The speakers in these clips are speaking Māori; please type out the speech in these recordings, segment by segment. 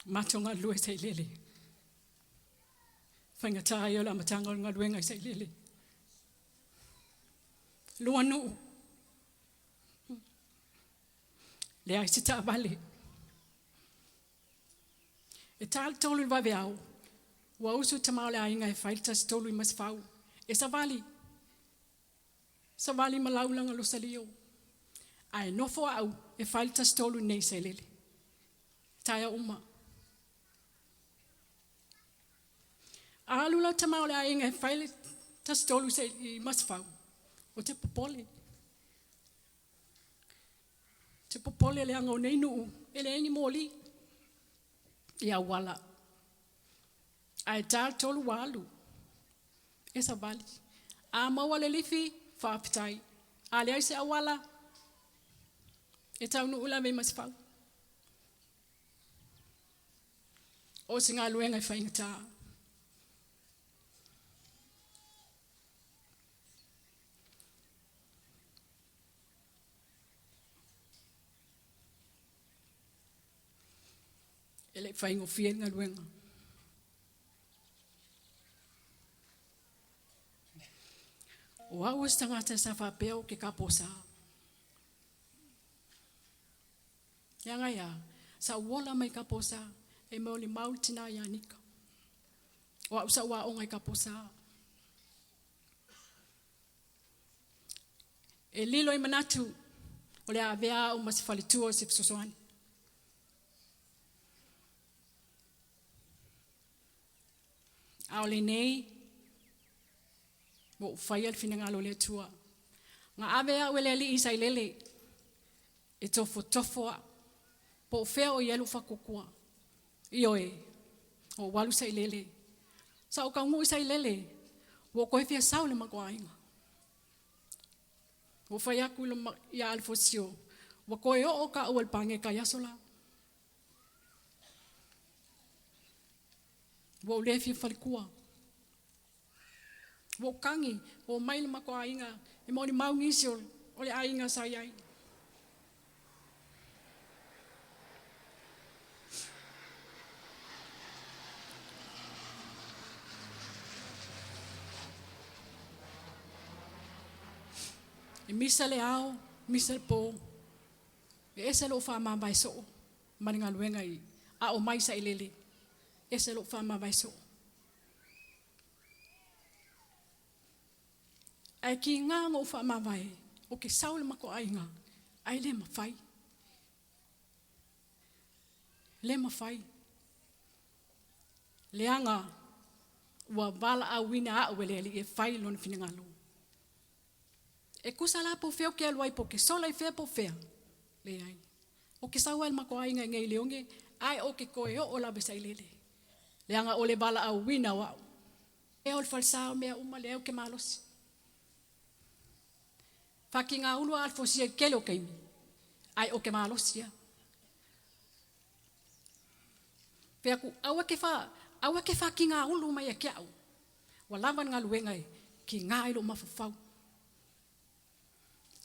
Matonga lue sai lele. Whainga tāia la matanga ngā luenga sai lele. Lua nuu. Le ai se tā vale. E tāle tolu i wawe au. Wa usu tamau le ainga e whailta se tolu i maswhau. E sa vali. Sa vali malaulanga lo sa lio. Ai nofo au e whailta se tolu nei sai lele. Taia uma. Alula tamau le ainga e whailta se tolu i maswhau. O te popole. Te popole le anga o nei nuu. E le engi mōli. Ia wala. Ai tāle tolu walu. E sa vali. A maua le lifi whaapitai. A le aise awala. E tau nu ula me maswhau. O se ngā luenga i whainga tā. E le whaingo whien ngā luenga. O au es tangata sa whapeo ke kaposa. Ianga ia, sa wola mai kaposa, e meo li mautina ia nika. O au sa ua o ngai kaposa. E lilo i manatu, o le a vea o masi whalitua o se fisosoani. Ao le nei, mo whai al fina ngalo le tua. Nga avea ue le ali isai lele, e tofoa, po whea o yelu whakokua. Ioe, o walu sai lele. Sa o ka ngu isai lele, wo koe fia sau le makoa inga. Wo whai aku ia alfosio, wo koe o ka ual pange ka yasola. Wo le fia whalikua. Wo kangi, wo maile mako ainga, e mauni maungisi o le ainga sa iai. E misa le ao, misa le po, e ese lo wha mawai so, maninga luenga i, a o mai sa i lele, ese lo wha mawai so. Ai ki ngā ngō wha mawai, o ke saule mako ainga, ai le mawhai. Le mawhai. Le anga, ua wala a wina a uele ali e whai lona whina ngalo. E kusala po wheo ke aluai po ke sola i whea po whea. Le ai. O ke saua mako ainga ngai leonge, ai o ke koe o lawe sai lele. Le anga o le wala a wina wau. E o le falsao mea uma leo ke malosi. Whaki ngā ulua alfosia kele o keimi. Ai o ke malosia. Whiaku, aua ke wha ki ngā ulu mai a kia au. Wa lawan ngā luengai ki ngā ilo mawhawhau.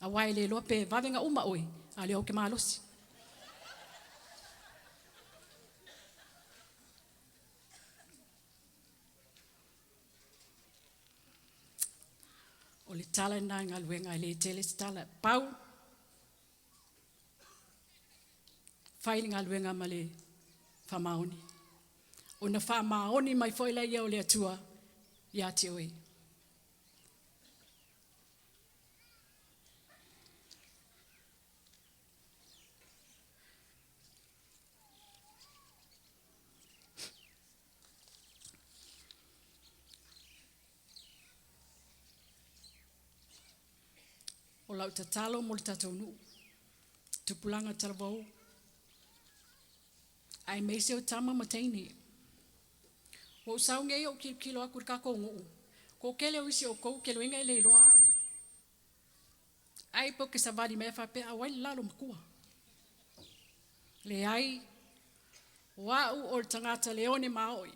Awai le loa pe wawenga uma oi, a leo ke malosi. O le tala nā ngā luenga le tele tala pau. Whai ngā luenga ma le whamaoni. O na whamaoni mai whoila ia o le atua ia te oi. O lau tatalo mo le tatou nuu. Tupulanga talavau. Ai meise o tama mataini. O saunge o kilo aku kako nguu. Ko kele o isi o kou kelo inga ele iloa au. Ai po ke savadi mea whape awai lalo makua. Le ai. Wau o tangata leone maoi.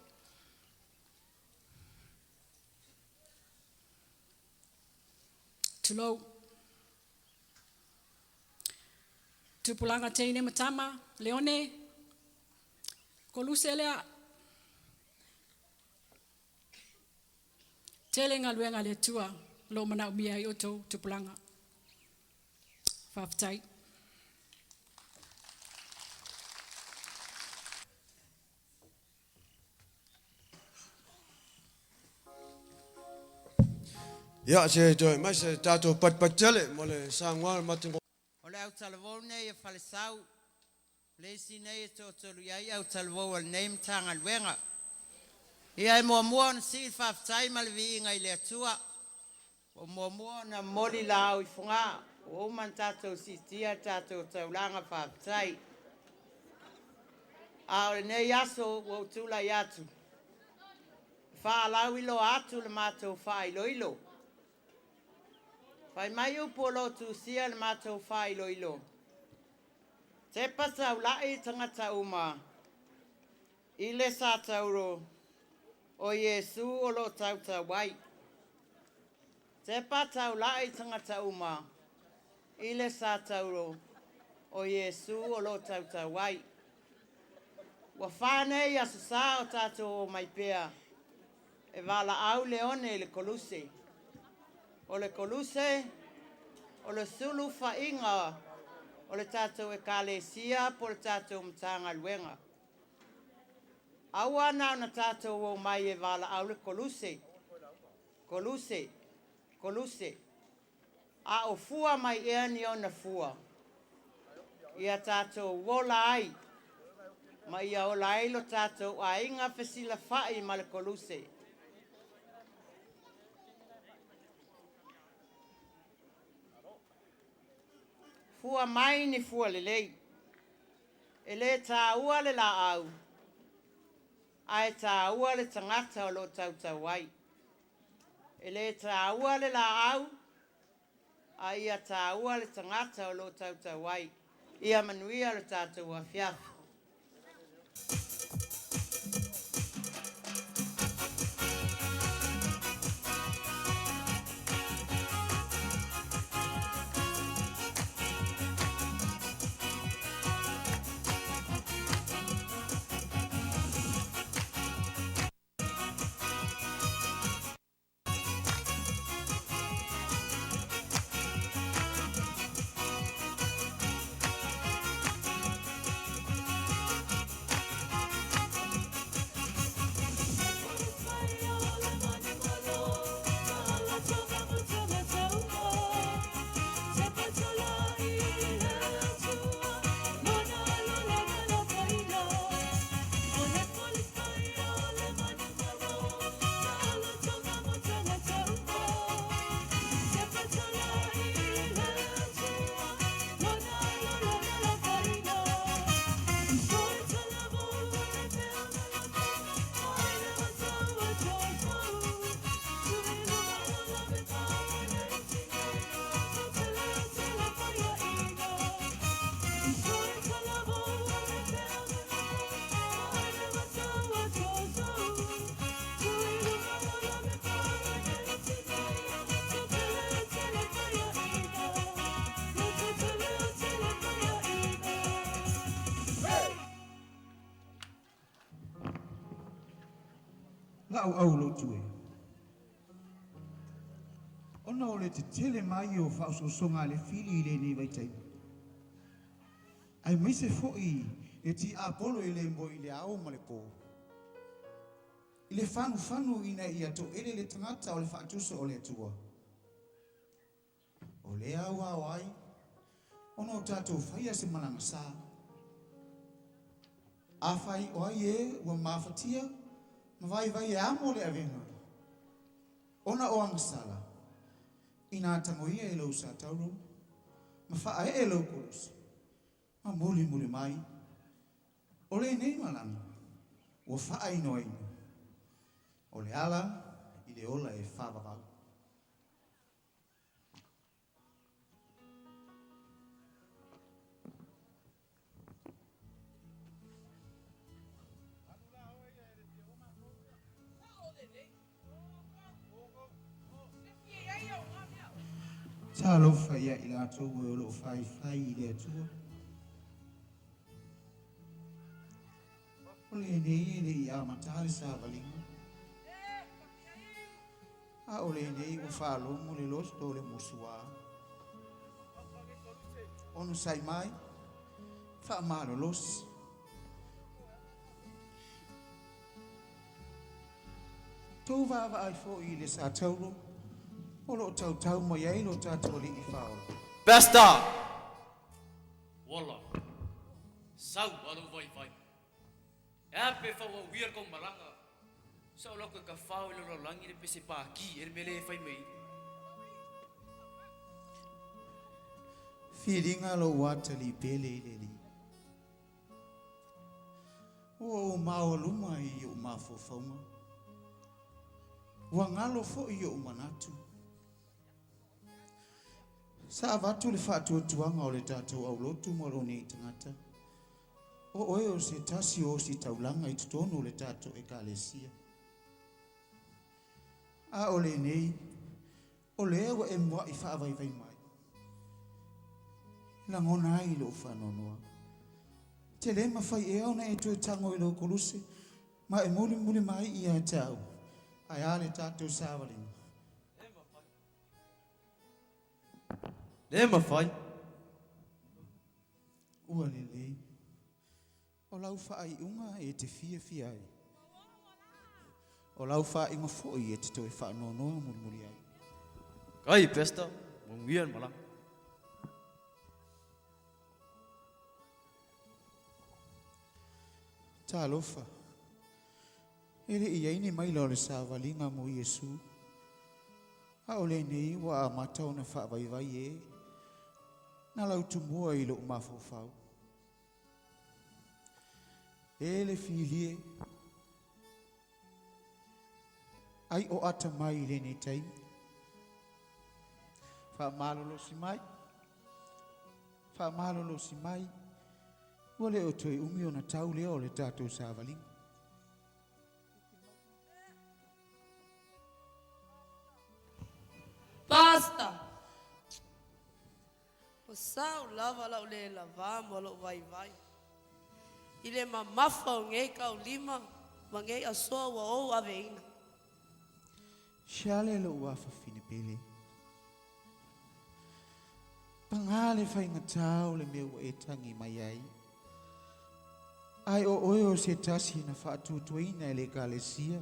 Tulou. Tupulanga teine matama, leone, Koluse lea tele ngaluenga le tua lo mana umia i oto tupulanga. Whaftai. Ya se toi mai se tato pat tele mole sangwal matingo. Ole au talavone e falesau. Lesi nei to tolu yai au talavo al name tanga luenga. Ia e mua na si whaftai malvi ngai le tua. O mua na moli lau I funga. O man tato si tia tato taulanga whaftai. A ole nei aso o tula yatu. Wha lau ilo atu le mato wha ilo ilo. Whai mai upolo tu sia le mato wha ilo ilo. Te pasa ulai tangata uma. Ile sa tauro. O Yesu o lo tauta wai. Te pata ulai tangata uma. Ile sa tauro. O Yesu o lo tauta wai. Wa whane ia sasa o tato o mai pea. E vala au leone le koluse. O le koluse. O le sulu whainga. O le tato e kalesia po le tato mtanga luenga. Aua na tato o mai e vala au le koluse. Koluse. Koluse. A o fua mai ea ni o na fua. Ia tato wola ai. Ma ia o lai lo tato a inga FESILAFA'I ma le koluse. Fua mai ni fua lelei. E le tā ua le la au. Ai tā ua le tangata o lo tauta wai. E le tā ua le la au. Ai ia tā ua le tangata o lo tauta wai. Ia manuia le tātou a fiafu. Au lo tue. Ona o le te tele mai o whaososonga le fili le ni vaitai. Ai mise fo'i e ti apolo i le mbo i le au ma le pō. I le whanu ina i ato ele le tangata o le whaatuso o le atua. O le au au ai, ona o tātou whaia se malanga sā. A whai o ai e ua mawhatia, vai e amo le avenga. Ona o angasala. Ina tangoia e lau sa tauro. Ma wha e lau kolus. Ma muli mai. O le nei malanga. O wha ino ino. O le ala, i le ola e whawawau. Ta lo faia i la tō o lo fai i le atua. Ole nei le ia matale sa valinga. A ole nei o falo mo le los to le musua. Onu sai mai. Fa malo los. Tau va ai fo I le sa tauro. O lo tau mo iai lo tātou li I whao. Besta! Walla. Sau alu vai vai. Epe whau au wir kong malanga. Sau loko ka whao ilo lo langi le pese pāki mele whai mei. Whiringa lo wata li pele le li. O mao luma I o mafo whaunga. Wangalo fo I o manatu. Sa avatu le whātua tuanga o le tātou au lotu moro nei tangata. O oe o se tasi o si taulanga I tutonu le tātou e kālesia. A o le nei, o le ewa e mua I whaavai vai mai. Langona ai lo whanonoa. Te le mawhai e au na e tue tango I lo koluse, ma e muli mai I a tau. Ai a le tātou sāwaringa. Le mawhai. Ua le lei. O lau whaai unga e te fia ai. O lau whaai inga fōi e te toi whaanonoa muli ai. Kai pesta. Mong wian malanga. Tā lofa. Ere I aini mai lau le sāwalinga mo Iesu. A o le nei wa a matau na whaavai e. Na lau tumua I lo mafofau. E le filie. Ai o ata mai le ne taimi. Wha malolo si mai. Wha malolo si mai. Wale o toi umi o na tau lea o le tātou sāwalinga. Basta! O sau lava lau le lava mo lo vai vai. I le mamafa o ngei kau lima, ma ngei asoa wa o aveina. Shale lo wafa fine pele. Pangale fai ngatau le meu e tangi mai ai. Ai o oio se tasi na whaatu tuina e le kalesia.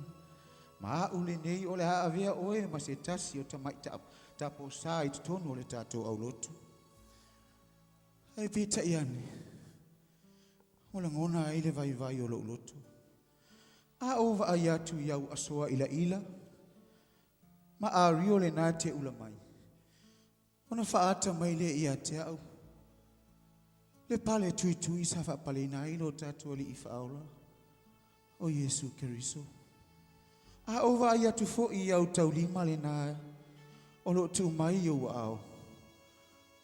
Ma ule nei o le haawea oe ma se tasi o tamai tapo sa I tutonu o le tātou au lotu. Ai pita iane. O la ngona ai le vai o lo lotu. A ova ai atu iau asoa ila. Ma a rio le nā te ula mai. Ona whaata mai le ia te au. Le pale tui sa wha pale na ilo tātou li I whaola. O Yesu Keriso. A ova ai atu fo I au tau lima le nā. O lo tu mai o au.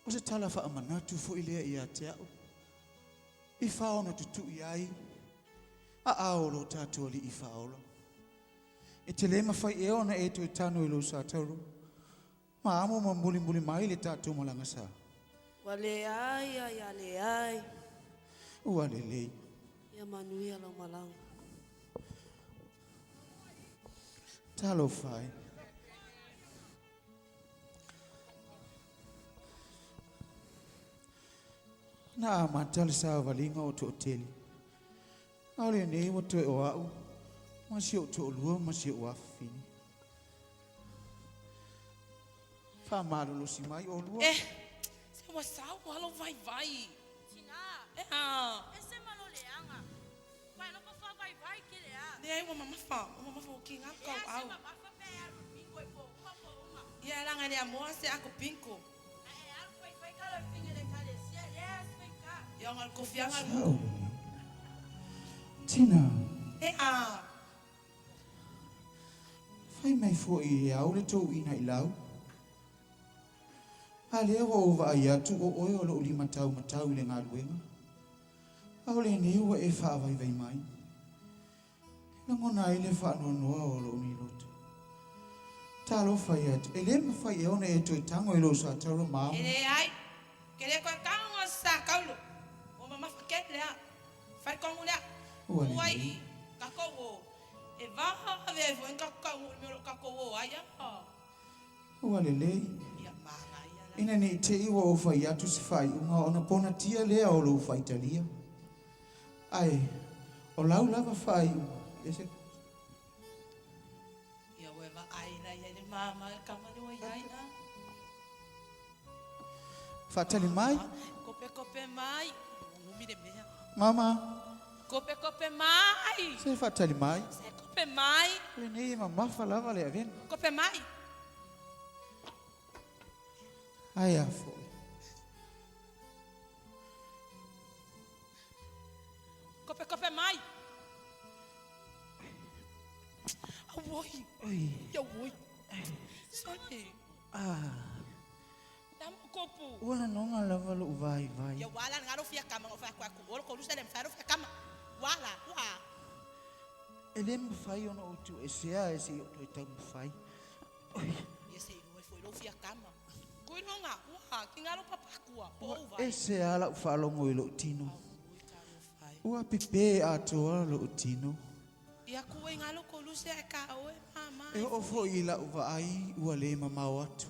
O se tala wha amanatu fo I lea ia te au. I whaona tutu I ai. A ao lo tātou li I whaola. E te lema whai e ona e tu tanu I lo sa tauru. Ma amo ma muli mai le tātou malanga sa. Wale ai, ai, ale ai. Ua le lei. Ia manuia lau malanga. Talo whai. Na matale sa valinga o to teli. Ale nei mo to o au. Ma si o to lua ma si o afini. Fa malo si mai o lua. Se wa sau alo vai vai. Tina, ese malo leanga. Vai no fa vai vai que le a. Ne ai wa mamafa o kinga kau au. Ese mamafa pe a pingo e po uma. Ia langa ne amor se ako pinko. Al vai kala finge le kale sia yes vai ka. Ia ngal kofianga Sao. Tina. Fai mai fo I au le tau ina I lau. A lea wa ova ai atu o oe o lo li matau I le ngā luenga. Au le ni ua e wha vai mai. Langona ai le wha noa o lo ni lotu. Talo fai atu. E le ma fai e ona e toi tango I lo sa tauro maa. Ele ai. Kele ko kanga sa kaulo. O mama fakete lea. Fai kongu lea. Ua le Uai, nei. kakao. E vaha ave foi kakao me kakao aia. Ua le lei. Ia manga ia. Ina ni te iwa o fai atu se fai unga ona pona tia lea o lo fai talia. Ai, o lau lava fai unga. Ese Ia weva aina ia le mama kama le wai aina. fatali mai. Kope mai. Numi de mea. Mama, Kope mai. se fatali mai. Se kope mai. Le nei ma mafa lava le aven. Kope mai. Ai a fo. Kope mai. Awoi. Oi. Ya woi. Sorry. Ah, Dam kopu. ua nonga lava lo vai vai. Ya wala ngaro fia kama ngofa kwa ku. Ol koluse dem faro fia kama. Wala, wa. Ele me fai ona o tu esea ese o tu tau me fai. Oi. Ya sei no foi lo fia kama. Kui nonga, wa, ki ngaro papakua. Po Ua vai. ese ala whalongo i lo tino. Ua pipe atoa lo tino. Ya kuwe ngalo koluse e ka oe mama. E o fo i la uva ai ua le mamau atu.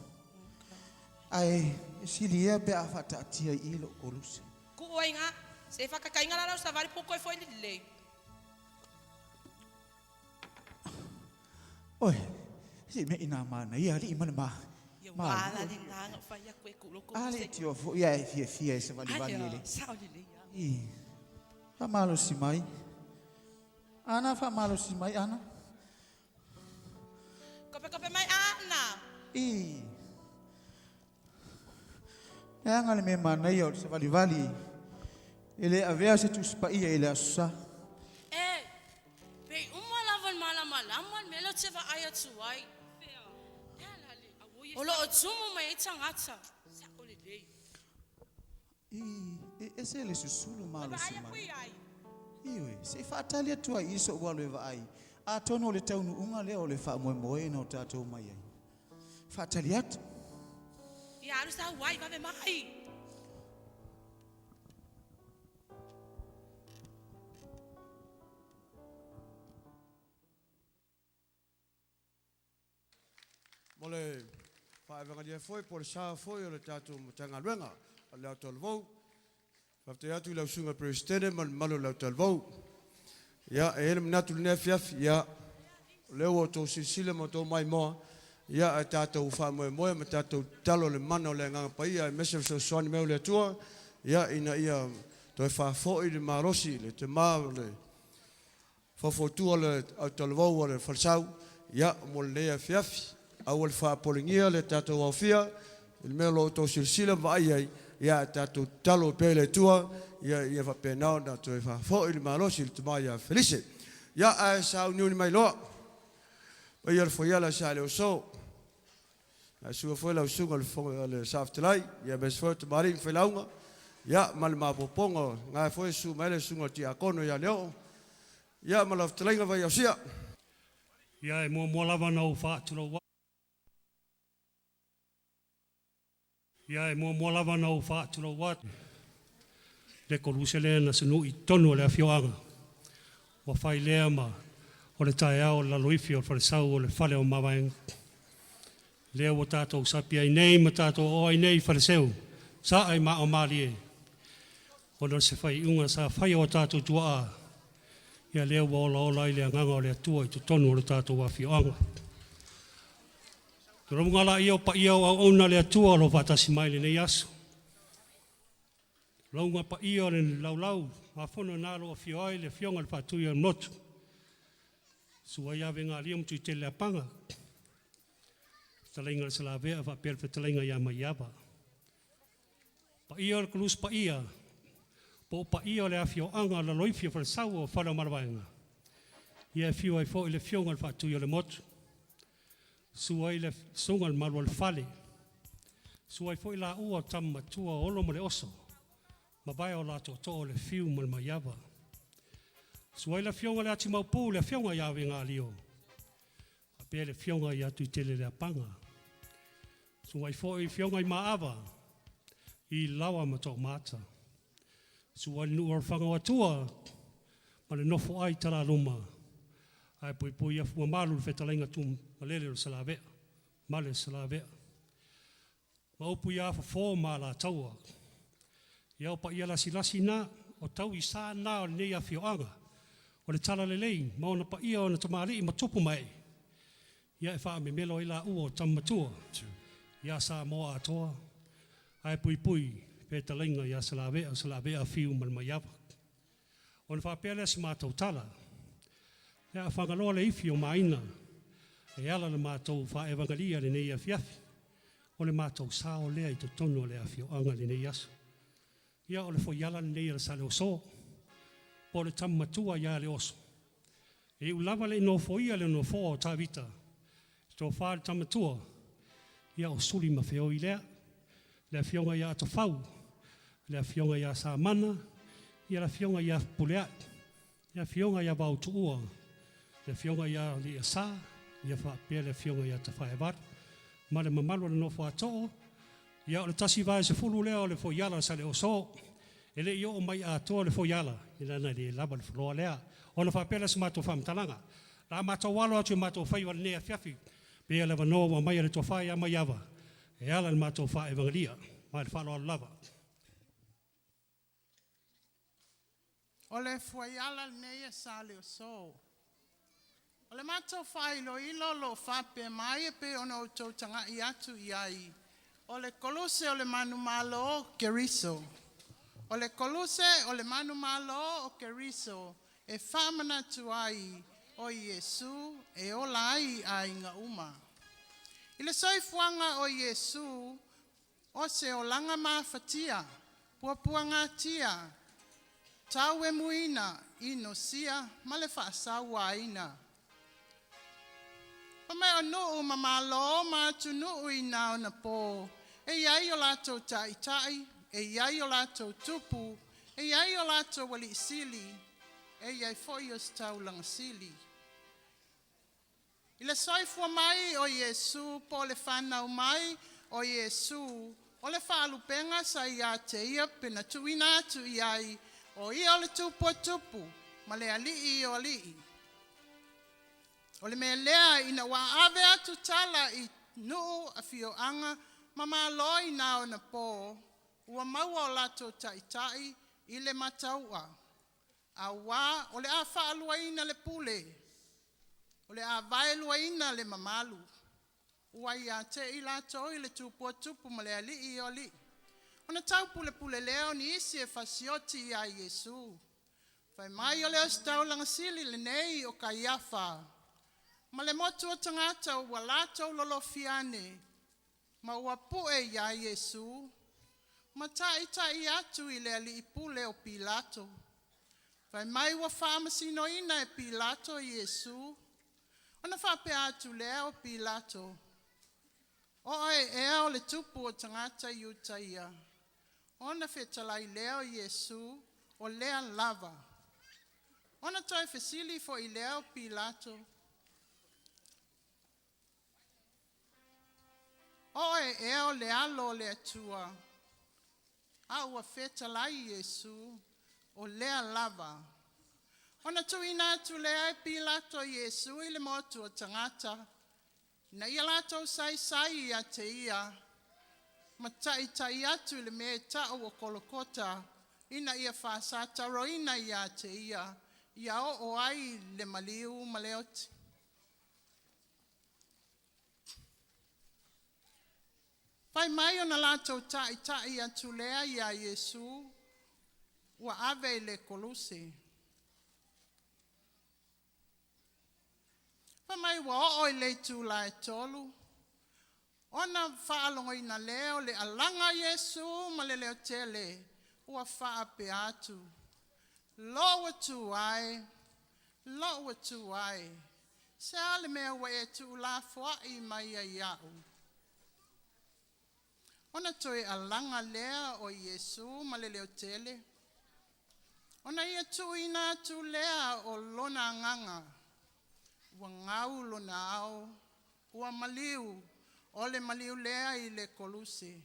Ai, silia pe a whatatia i lo koluse. Kuwe nga, se whakakainga la rau sa vari poko e foi lile. Oi, si me ina mana i ali imana ma. Ya Ma, wala le nganga fa ya kwe kulo koluse. Ale tio fo ia e fia e se vali vali ele. Sao lile ya. I. Fa malo si mai. Ana fa malo si mai ana. Kope mai ana. I. E anga le me mana i o se vali vali. Ele avea se tu spa ia ele asa. Eh, pe uma lavan malamal melo tseva aya tsuai. Olo otsumu mai tsangata. Sa olidei. I. Ese le susulu malo si Aya mai. kui ai. Iwe, se fatalia tua iso ua le vai. A tono le taunu unga leo le fa moe moe no tatou mai ai. Fatalia atu. Ya aru sa wai va mai. Mole whaewenga dia foi, por sa foi o le tātou matanga luenga, a leo tolvou. Whafte atu lau sunga presidente, malo lau tolvou. Ia, e ele minatu lune fiaf, ia, leo o tō sisile mo tō mai moa, ia, e tātou wha moe moe, ma tātou talo le mana o le nganga pa ia, e mese so soani meo le atua, ia, ina ia, tō e wha i le marosi, le te maa, le whafotua le au tolvou, le falsau, ia, mo le lea fiafi. Awal fa polingia le tatou aufia il melo to silsila vai ai ia tatou talo pele tua ia fa penao na to fa fo il malos il tuma ia felice ia a sa unione mai lo ia fo ia la sa le so a sua foi la sunga le fo le saftlai ia bes fo mari fe launga ia mal ma popongo nga foi su mele sunga ti akono ia leo ia mal tlainga vai ausia ia e mo lava na o fa tulo ia e mo lava na o fa tulo wat le koluse le na sunu i tonu le afioanga o fai le ma o le tae au la loifi o fale sau o le fale o mawaeng le o tatou sapi ai nei ma tatou o ai nei fale seu sa ai ma o mali e o no se fai unga sa fai o tatou tua a ia le o ola i le anganga o le atua i tu tonu o le tatou afioanga Toro ngala ia pa ia o ona le atua lo fatasi mai le nei aso. Longa pa ia le laulau, ma fono na lo fioi le fionga le fatu ia not. Sua ia venga liam tu te le panga. Talenga le Salavea va per talenga ia mai aba. Pa ia le KOLUSE PAIA. Po pa ia le afio anga la loifio fa sau o fa la marvaenga. Ia fio ai fo le fionga le fatu ia le motu. Suai le sungal malu al fale. Suai foi la ua tamma tua olo mo le oso. Ma vai o la to le fiu mal maiava. Suai la fionga le ati maupu le fionga ia venga lio. A pe le fionga ia tu tele le apanga. Suai foi fionga i maava. I lawa ma to mata. Suai nu or fanga tua. ma le nofo ai tala luma. Ai pui fua malu le whetalenga tu malele o Salavea. Male Salavea. Ma upu ia fo ma la taua. Ia opa ia lasi na o tau I sa na o nei a fioanga. O le tala lelei, ma ona pa ia o na tamali I matupu mai. Ia e wha me melo I la ua o tamatua. Ia sa moa atoa. Ai pui, pētalenga ia Salavea fiu man maiawa. O na whapele si mātou tala. Ia a whangaloa le ifi o maina. E ala le mātou wha evangalia le nei a fiafi. O le mātou sao lea I to tono le a fioanga le nei aso. Ia o le fo yala le nei a sale o so. Po le tamatua ia le oso. E ulava le no fo ia le no fo o ta vita. Sto wha le tamatua. Ia o suli ma feo I lea. Le fionga ia to fau. Le fionga ia sa mana. Ia le fionga ia pulea. Ia fionga ia vau tuua. Le fionga ia li sa. Ia fa pe le fionga ia ta fa evar. Ma le mamalo le no fo ato. Ia o le tasi vai se fulu lea o le fo yala sa le o so. Ele io o mai ato le fo yala. Ila na le laba le flo lea. O le fa pe le se mato fam talanga. La mato walo atu mato fai wa ne fiafi. Pe le vano wa mai le to fai ama yava. E ala le mato fa evangelia. Ma le fa lo lava. O le fuaiala nei sa le o so. O le matou fai lo ilo lo fape mai pe ona o tau tanga I atu iai. O le koluse o le manu malo o keriso. O le koluse o le manu malo o keriso. E whamana tuai o Yesu e o lai a inga uma. I le soifuanga o Yesu o se o langa mawhatia. Puapuanga tia. Tau e muina ino sia male whaasawa ina. Pamai o nuu mamalo ma tu nuu ina o na po. E iai o lato tai tai, e iai o lato tupu, e iai o lato wali sili, e iai foi o stau lang sili. I le soifua mai o Yesu po le whanau mai o Yesu, o le whaalupenga sa ia te ia pena tuina tu iai, o ia o le tupu tupu, ma le alii o alii. O le mea lea ina wa ave atu tala I nuu a fioanga, mama loi na o na po, ua maua o lato tai I le mataua. A wa, o le a whaalua ina le pule, o le a vaelua ina le mamalu. Ua ia te I lato I le tupu tupu ma le alii o li. Ona tau pule leo ni isi e fasioti a Yesu. Fai mai o le ostau langa sili le nei o kaiafa. Ma le motu o tangata ua lato lolo fiane. Ma ua pue ia Yesu. Ma tai atu I le ali ipule o Pilato. Fai mai ua whamasino ina e Pilato Yesu. Ona whape atu leo Pilato. O e le tupu o tangata iutaia. Ona fetalai leo Yesu o lea lava. Ona toi fesili fo I leo Pilato. O e le alo le atua. A ua fetalai Yesu o lea lava. Ona tuina atu lea Pilato Yesu I le motu o tangata. Na ia lato sai a te ia. Ma tai atu le me ta o kolokota. Ina ia whaasata roina ia te ia. Ia o ai le maliu maleoti. Pai mai ona lato tai atu lea ia Yesu. Ua ave le koluse. Pai mai ua o le tu la e tolu. Ona whaalongo ina leo le alanga Yesu ma le leo tele. Ua whaape atu. Loa tu ai. Se ale mea wa e tu la fuai mai a iau. Ona toi alanga lea o Yesu ma le leo tele. Ona ia tu ina tu lea o lona nganga. Ua ngau lona au. Ua maliu. Ole maliu lea I le koluse.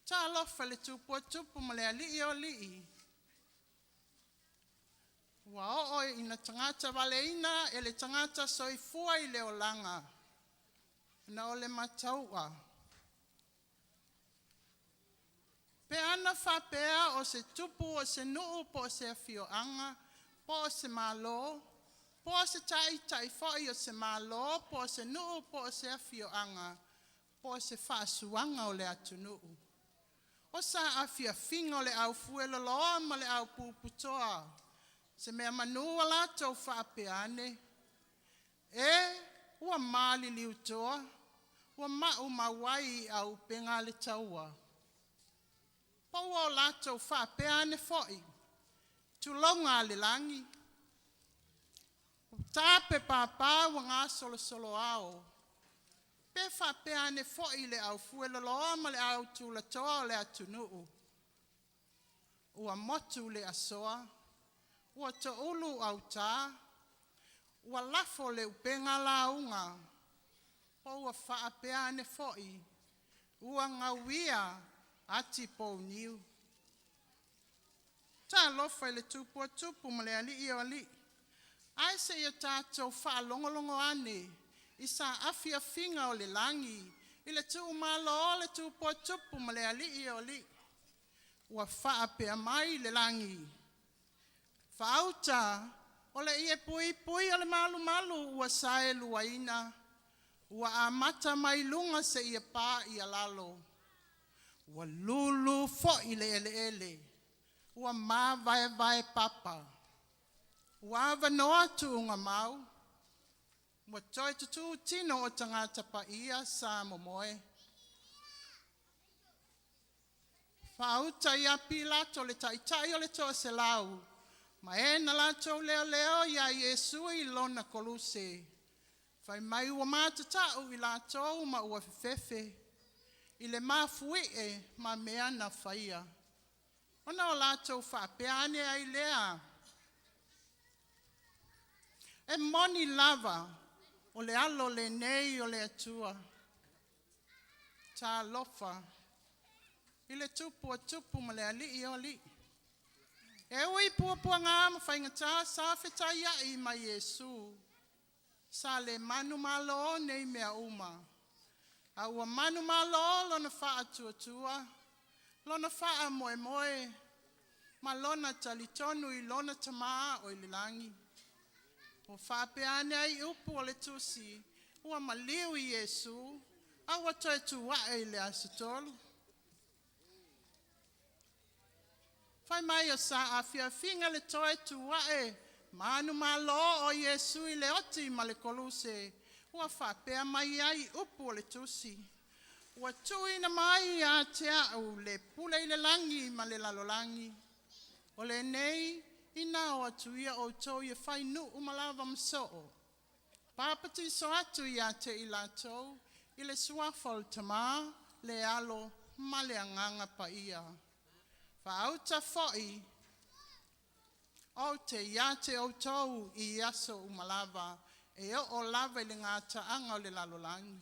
Ta alofa le tupu ma le alii o lii. Ua o ina tangata waleina e le tangata soifua I le olanga. Na o le mataua. Pe ana whapea o se tupu o se nuu po se awhioanga, po se malo, po se tai whai o se malo, po se nuu po se awhioanga, po se whaasuanga o le atu nuu. O sa awhia whinga o le au fuelo loa ma le au puputoa, se mea manua lato whapeane. Ua mali liutoa, ua mau mawai au penga le taua. Pau o lato whapeane foi, tulonga le langi. Tape papa wa ngā solo ao. Pe whapeane foi le au fuelo loa ma le au tulatoa o le atunuu. Ua motu le asoa, ua to ulu au tā, ua lafo le upenga launga. Pau a whapeane foi, ua ngawia ati pou niu. Tā lofa le tupu ma le ali o ali. Ai se ia tātou whaalongolongo ane, I sa awhia whinga o le langi, I le tu malo o le tupu ma le ali o ali. Ua whaapea mai le langi. Whaauta, o le ie pui o le malu ua sae luaina. Ua amata mai lunga se ia pā ia lalo. Ua lulu fo I le ele. Ua mā vai papa. Ua avanoa tuunga mau. Ua toi tutu tino o tangata pa ia sa momoe. Whauta ia pilato le taitai o le toa se lau. Ma na lato leo ia Yesu I lona koluse. Whai mai ua mātatau I lato ma ua fefefe. I le mafui ma mea na whaia. Ona o lātou whapeane ai lea. E moni lava o le alo le nei o le atua. Tā lofa. I le tupu ma le ali o ali. E ui pua ngā ma whaingatā sa whetai ai ma Yesu. Sa le manu malo nei mea uma. A ua manu malo lona wha atua. Lona wha moe. Ma lona talitonu I lona tamaa o I le langi. O whapeane ai upu o le tusi. Ua maliu I Yesu. A ua toi tuwae I le asitolu. Whai mai o sa awhia whinga le toi tuwae. Manu malo o Yesu I le oti ma le koluse. Ua whapea mai ai upu o le tusi. Ua tuina mai a te au le pule I le langi ma le lalolangi. O le nei, ina o atuia o tau I whai nu umalawa msoo. Papati so atu I a te I latou, I le suafol tama, le alo, ma le anganga pa ia. Whaauta foi, o te iate o tau I aso umalawa, e o lava I le ngata anga o le lalolangi.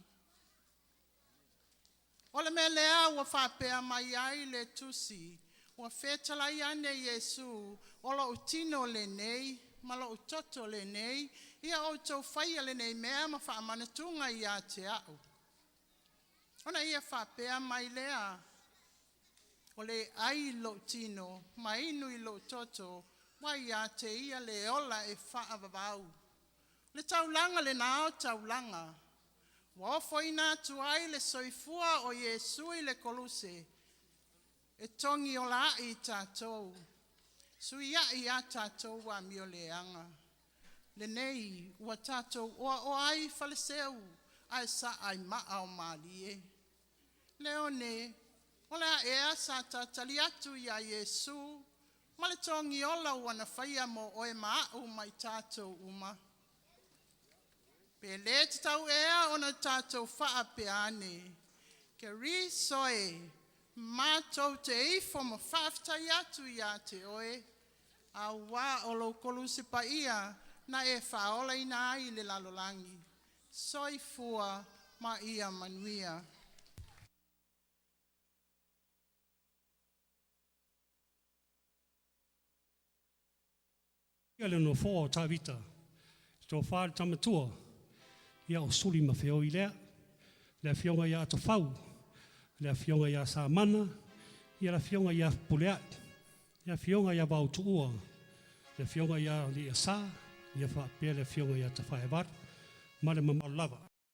O le me lea ua whapea mai ai le tusi, ua whetala I ane Yesu, o lo utino le nei, ma lo utoto le nei, ia o tau whaia le nei mea ma whaamanatunga I a te au. Ona ia whapea mai lea, o le ai lo utino, ma inu I lo utoto, wa ia te ia le ola e whaavavau. Le taulanga le nao taulanga, wa ofo ina tuai le soifua o Yesu I le koluse, e tongi o la I tātou. Suia I a tātou wa mio leanga. Le nei, ua tātou o ai faleseu, ai sa ai maa o malie. Leone, o lea ea sa tātali atu I a Yesu, ma le tongi ola wana whaia mo o e maa o mai tātou uma. Pe le te tau ea ona tātou whaapeane, ke ri soe, mātou te ifo ma whaftai atu I a te oe, a wā o lo KOLUSE PAIA na e whaola ina ai le lalolangi. Soifua ma ia manuia. Ia le no fo ta vita. Sto fa tamatua. Ia o suli ma feo i lea. Le fionga ia to fau. Le fionga ia sa mana. Ia la fionga ia pulea. Ia fionga ia bau tuua. Le fionga ia li sa. Ia fa pe le fionga ia ta fa evar. Ma le mama lava.